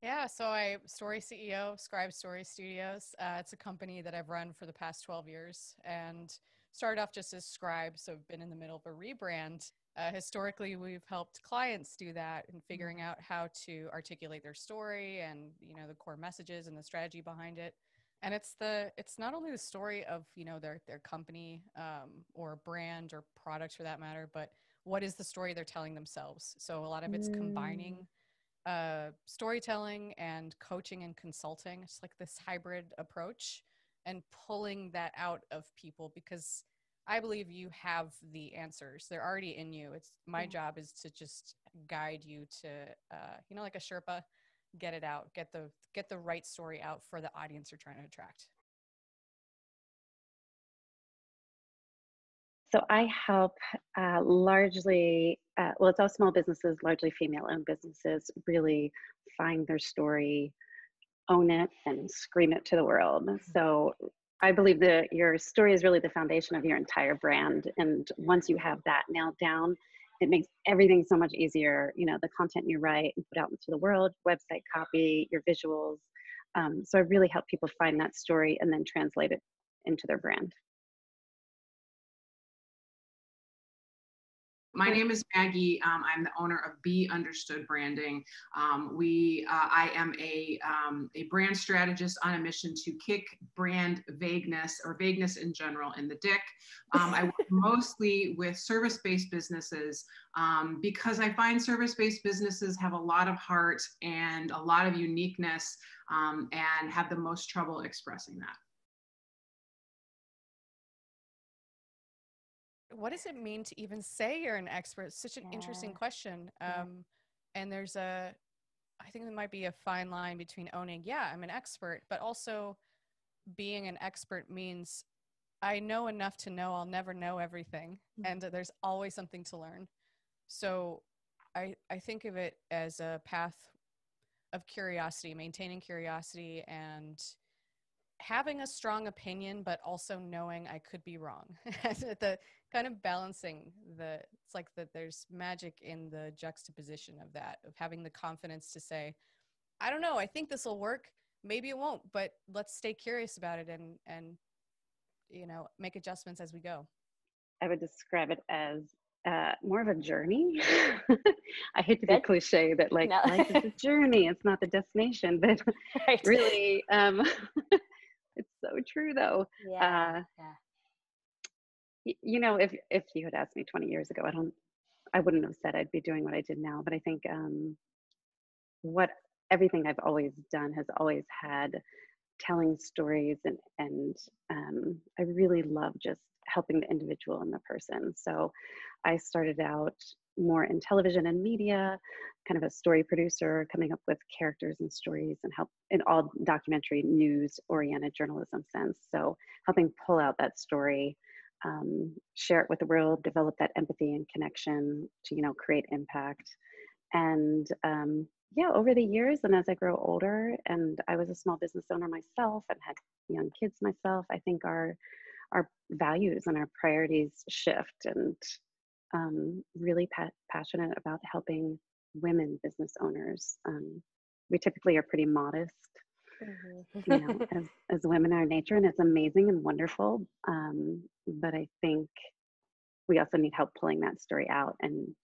Yeah, so I Story CEO, Scribe Story Studios. It's a company that I've run for the past 12 years and started off just as Scribe, so I've been in the middle of a rebrand. Historically, we've helped clients do that and figuring out how to articulate their story and the core messages and the strategy behind it. And it's not only the story of their company or brand or product for that matter, but what is the story they're telling themselves. So a lot of it's combining storytelling and coaching and consulting. It's like this hybrid approach and pulling that out of people because I believe you have the answers. They're already in you. It's my job is to just guide you to, like a Sherpa, get it out, get the right story out for the audience you're trying to attract. So I help largely, it's all small businesses, largely female-owned businesses, really find their story, own it, and scream it to the world. So I believe that your story is really the foundation of your entire brand. And once you have that nailed down, it makes everything so much easier. The content you write and put out into the world, website copy, your visuals. So I really help people find that story and then translate it into their brand. My name is Maggie. I'm the owner of Be Understood Branding. I am a brand strategist on a mission to kick brand vagueness or vagueness in general in the dick. I work mostly with service-based businesses because I find service-based businesses have a lot of heart and a lot of uniqueness and have the most trouble expressing that. What does it mean to even say you're an expert? It's such an interesting question. And I think there might be a fine line between owning, I'm an expert, but also being an expert means I know enough to know I'll never know everything. And there's always something to learn. So I think of it as a path of curiosity, maintaining curiosity and having a strong opinion, but also knowing I could be wrong. The kind of balancing it's like that there's magic in the juxtaposition of that, of having the confidence to say, I don't know, I think this will work. Maybe it won't, but let's stay curious about it and make adjustments as we go. I would describe it as more of a journey. I hate to be cliche that life is a journey. It's not the destination, but really, it's so true though. If you had asked me 20 years ago, I wouldn't have said I'd be doing what I did now, but I think everything I've always done has always had telling stories and I really love just helping the individual and the person. So I started out more in television and media, kind of a story producer, coming up with characters and stories and help in all documentary news oriented journalism sense. So helping pull out that story, share it with the world, develop that empathy and connection to, create impact. And over the years and as I grow older and I was a small business owner myself and had young kids myself, I think our values and our priorities shift and really passionate about helping women business owners. We typically are pretty modest, as women are in nature, and it's amazing and wonderful. But I think we also need help pulling that story out and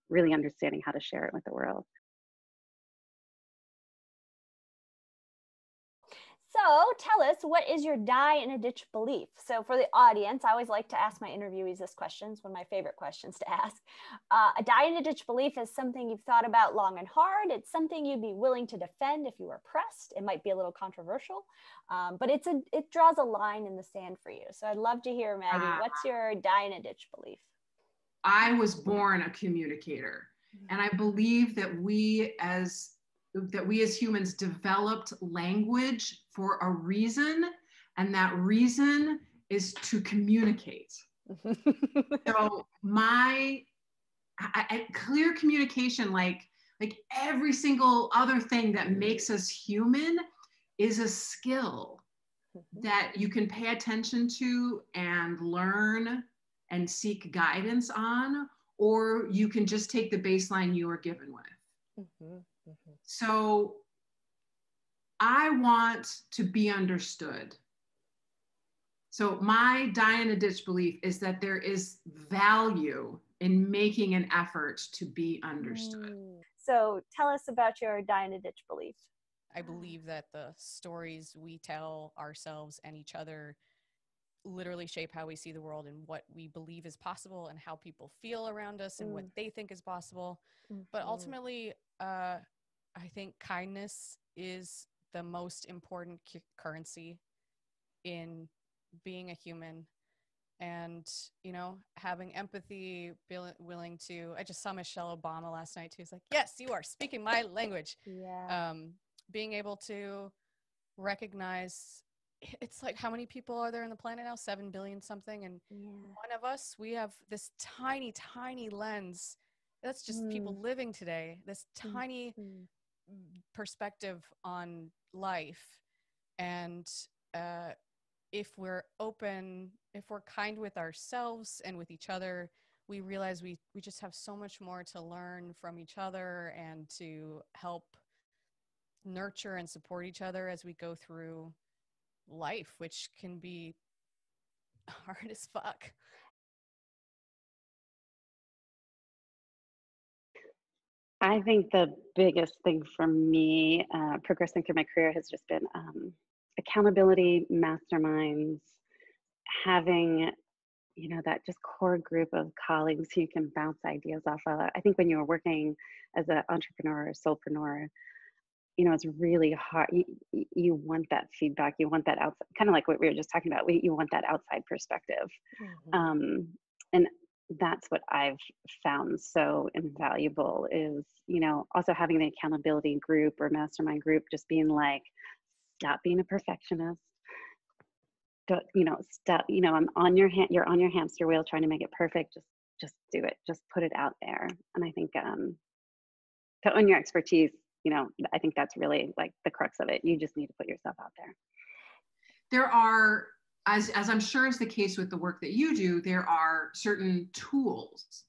really understanding how to share it with the world. So tell us, what is your die in a ditch belief? So for the audience, I always like to ask my interviewees this question. It's one of my favorite questions to ask. A die in a ditch belief is something you've thought about long and hard. It's something you'd be willing to defend if you were pressed. It might be a little controversial, but it draws a line in the sand for you. So I'd love to hear, Maggie, what's your die in a ditch belief? I was born a communicator, and I believe that we as humans developed language for a reason, and that reason is to communicate. So clear communication, like every single other thing that makes us human, is a skill that you can pay attention to and learn and seek guidance on, or you can just take the baseline you were given with. So I want to be understood. So my die in a ditch belief is that there is value in making an effort to be understood. So tell us about your die in a ditch belief. I believe that the stories we tell ourselves and each other literally shape how we see the world and what we believe is possible and how people feel around us and what they think is possible. But ultimately, I think kindness is the most important currency in being a human. And, you know, having empathy, willing to, I just saw Michelle Obama last night too. It's like, yes, you are speaking my language. Yeah. Being able to recognize, it's like, how many people are there on the planet now? 7 billion something. And one of us, we have this tiny, tiny lens. That's just people living today, this tiny perspective on life. And if we're open, if we're kind with ourselves and with each other, we realize we just have so much more to learn from each other and to help nurture and support each other as we go through life, which can be hard as fuck. I think the biggest thing for me progressing through my career has just been accountability, masterminds, having, you know, that just core group of colleagues who you can bounce ideas off of. I think when you're working as an entrepreneur or soulpreneur, you know, it's really hard. You want that feedback. You want that outside, kind of like what we were just talking about. You want that outside perspective. And that's what I've found so invaluable is, you know, also having the accountability group or mastermind group, just being like, stop being a perfectionist. Don't, you know, stop, you know, I'm on your hand, you're on your hamster wheel trying to make it perfect. Just do it. Just put it out there. And I think to own your expertise, you know, I think that's really like the crux of it. You just need to put yourself out there. There are, as I'm sure is the case with the work that you do, there are certain tools.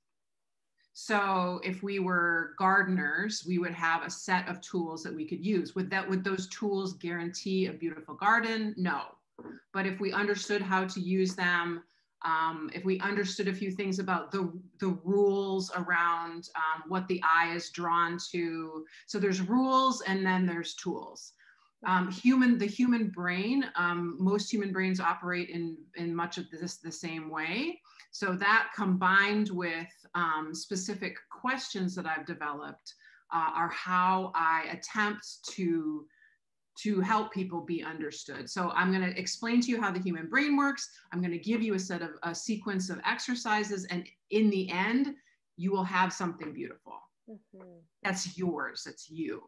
So if we were gardeners, we would have a set of tools that we could use. Would those tools guarantee a beautiful garden? No. But if we understood how to use them, if we understood a few things about the rules around what the eye is drawn to, so there's rules and then there's tools. The human brain, most human brains operate in much of this the same way. So that combined with specific questions that I've developed are how I attempt to help people be understood. So I'm going to explain to you how the human brain works. I'm going to give you a sequence of exercises. And in the end, you will have something beautiful. That's yours. That's you.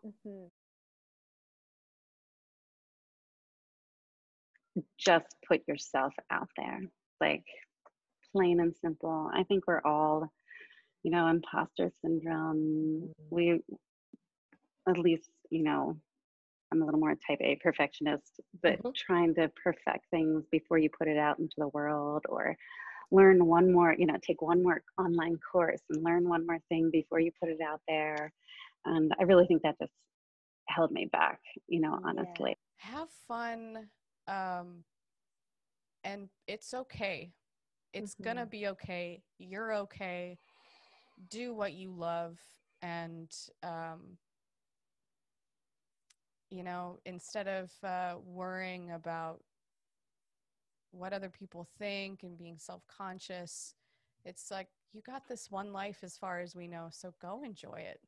Just put yourself out there, like plain and simple. I think we're all, you know, imposter syndrome. We, at least, you know, I'm a little more type A perfectionist, but trying to perfect things before you put it out into the world, or learn one more, you know, take one more online course and learn one more thing before you put it out there. And I really think that just held me back, you know, honestly. Have fun. And it's okay. It's gonna be okay. You're okay. Do what you love. And, you know, instead of worrying about what other people think and being self-conscious, it's like, you got this one life as far as we know, so go enjoy it.